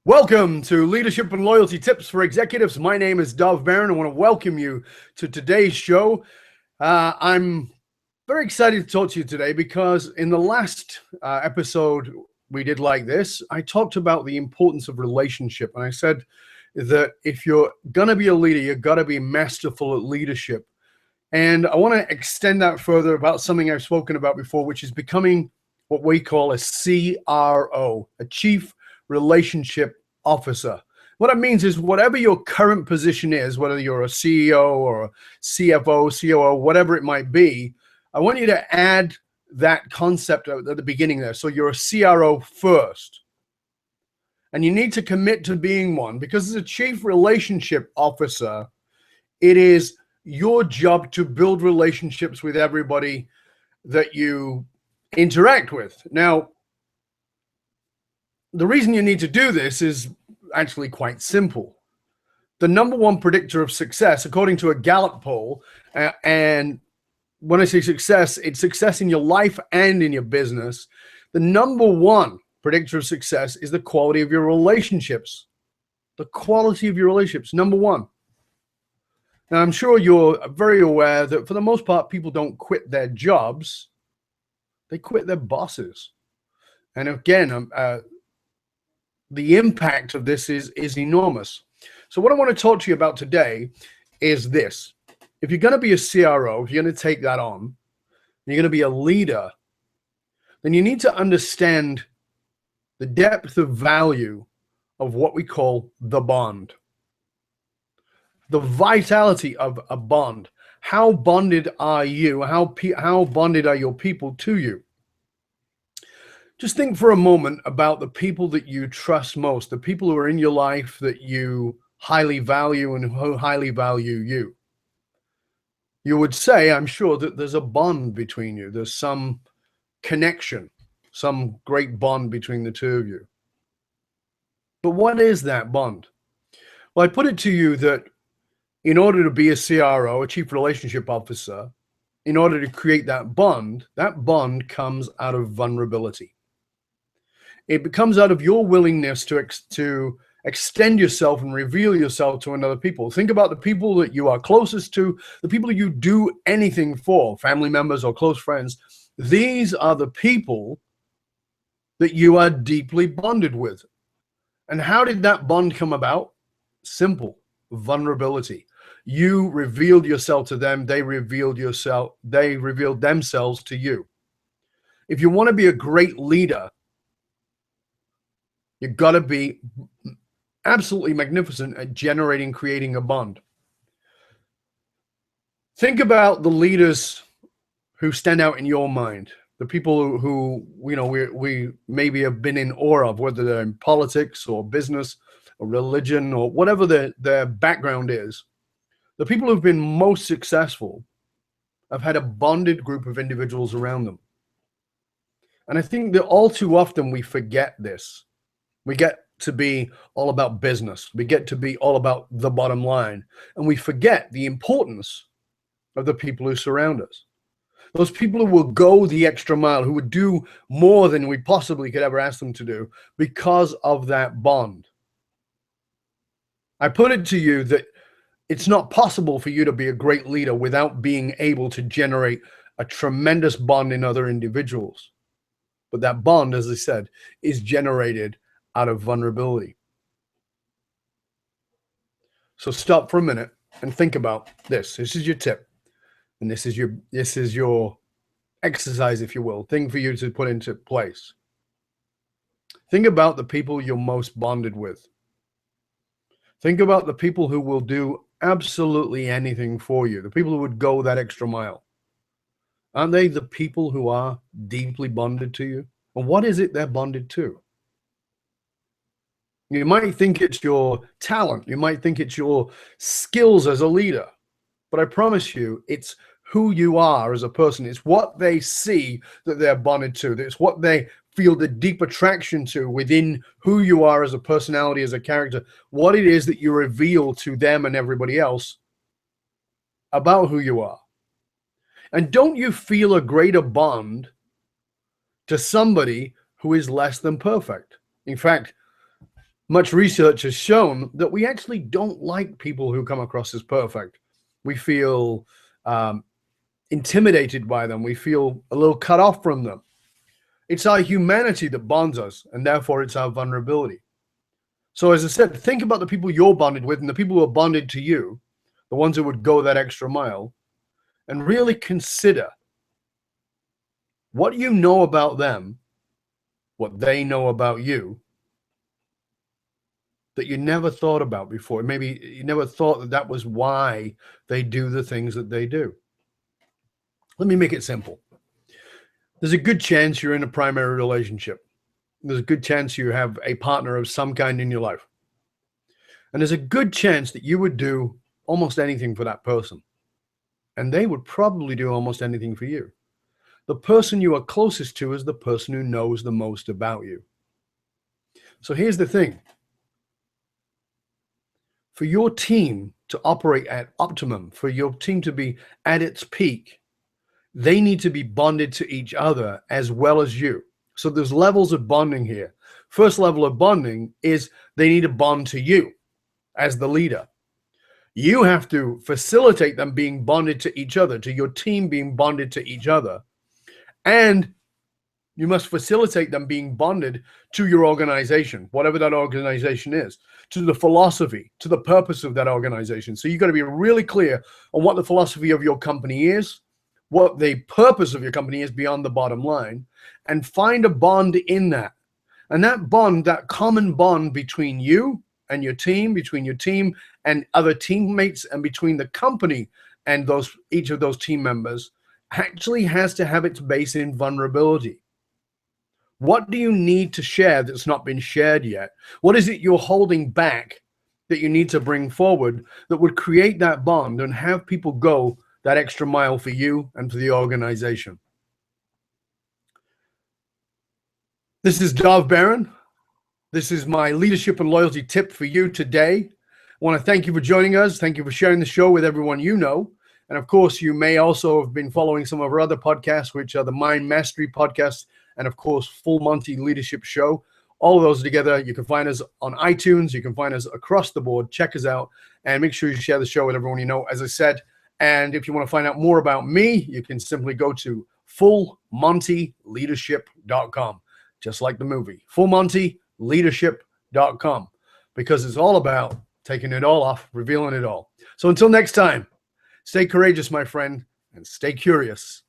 Welcome to Leadership and Loyalty Tips for Executives. My name is Dov Barron. I want to welcome you to today's show. I'm very excited to talk to you today because in the last episode we did like this, I talked about the importance of relationship. And I said that if you're going to be a leader, you've got to be masterful at leadership. And I want to extend that further about something I've spoken about before, which is becoming what we call a CRO, a Chief Relationship Officer. What it means is whatever your current position is, whether you're a CEO or a CFO, COO, whatever it might be, I want you to add that concept at the beginning there. So you're a CRO first. And you need to commit to being one because as a Chief Relationship Officer, it is your job to build relationships with everybody that you interact with. Now, the reason you need to do this is actually quite simple. The number one predictor of success, according to a Gallup poll, and when I say success, it's success in your life and in your business. The number one predictor of success is the quality of your relationships. The quality of your relationships, number one. Now, I'm sure you're very aware that for the most part, people don't quit their jobs. They quit their bosses. And again, the impact of this is enormous. So what I want to talk to you about today is this. If you're going to be a CRO, if you're going to take that on, you're going to be a leader, then you need to understand the depth of value of what we call the bond. The vitality of a bond. How bonded are you? How bonded are your people to you? Just think for a moment about the people that you trust most, the people who are in your life that you highly value and who highly value you. You would say, I'm sure, that there's a bond between you. There's some connection, some great bond between the two of you. But what is that bond? Well, I put it to you that in order to be a CRO, a Chief Relationship Officer, in order to create that bond comes out of vulnerability. It comes out of your willingness to extend yourself and reveal yourself to another people. Think about the people that you are closest to, the people you do anything for, family members or close friends. These are the people that you are deeply bonded with. And how did that bond come about? Simple, vulnerability. You revealed yourself to them, they revealed themselves to you. If you want to be a great leader, you've got to be absolutely magnificent at creating a bond. Think about the leaders who stand out in your mind, the people who we maybe have been in awe of, whether they're in politics or business or religion or whatever their background is. The people who've been most successful have had a bonded group of individuals around them. And I think that all too often we forget this. We get to be all about business. We get to be all about the bottom line. And we forget the importance of the people who surround us. Those people who will go the extra mile, who would do more than we possibly could ever ask them to do because of that bond. I put it to you that it's not possible for you to be a great leader without being able to generate a tremendous bond in other individuals. But that bond, as I said, is generated out of vulnerability. So stop for a minute and think about this. This is your tip. And this is your exercise, if you will, thing for you to put into place. Think about the people you're most bonded with. Think about the people who will do absolutely anything for you, the people who would go that extra mile. Aren't they the people who are deeply bonded to you? And what is it they're bonded to? You might think it's your talent. You might think it's your skills as a leader. But I promise you, it's who you are as a person. It's what they see that they're bonded to. It's what they feel the deep attraction to within who you are as a personality, as a character, what it is that you reveal to them and everybody else about who you are. And don't you feel a greater bond to somebody who is less than perfect? In fact, much research has shown that we actually don't like people who come across as perfect. We feel intimidated by them. We feel a little cut off from them. It's our humanity that bonds us, and therefore it's our vulnerability. So as I said, think about the people you're bonded with and the people who are bonded to you, the ones who would go that extra mile, and really consider what you know about them, what they know about you, that you never thought about before. Maybe you never thought that that was why they do the things that they do. Let me make it simple. There's a good chance you're in a primary relationship. There's a good chance you have a partner of some kind in your life. And there's a good chance that you would do almost anything for that person. And they would probably do almost anything for you. The person you are closest to is the person who knows the most about you. So here's the thing. For your team to operate at optimum, for your team to be at its peak, they need to be bonded to each other as well as you. So there's levels of bonding here. First level of bonding is they need to bond to you as the leader. You have to facilitate them being bonded to each other, to your team being bonded to each other. And you must facilitate them being bonded to your organization, whatever that organization is, to the philosophy, to the purpose of that organization. So you've got to be really clear on what the philosophy of your company is, what the purpose of your company is beyond the bottom line, and find a bond in that. And that bond, that common bond between you and your team, between your team and other teammates, and between the company and each of those team members, actually has to have its base in vulnerability. What do you need to share that's not been shared yet? What is it you're holding back that you need to bring forward that would create that bond and have people go that extra mile for you and for the organization? This is Dov Baron. This is my leadership and loyalty tip for you today. I want to thank you for joining us. Thank you for sharing the show with everyone you know. And of course, you may also have been following some of our other podcasts, which are the Mind Mastery podcast and of course, Full Monty Leadership Show. All of those together. You can find us on iTunes. You can find us across the board. Check us out and make sure you share the show with everyone you know, as I said. And if you want to find out more about me, you can simply go to fullmontyleadership.com, just like the movie, fullmontyleadership.com, because it's all about taking it all off, revealing it all. So until next time, stay courageous, my friend, and stay curious.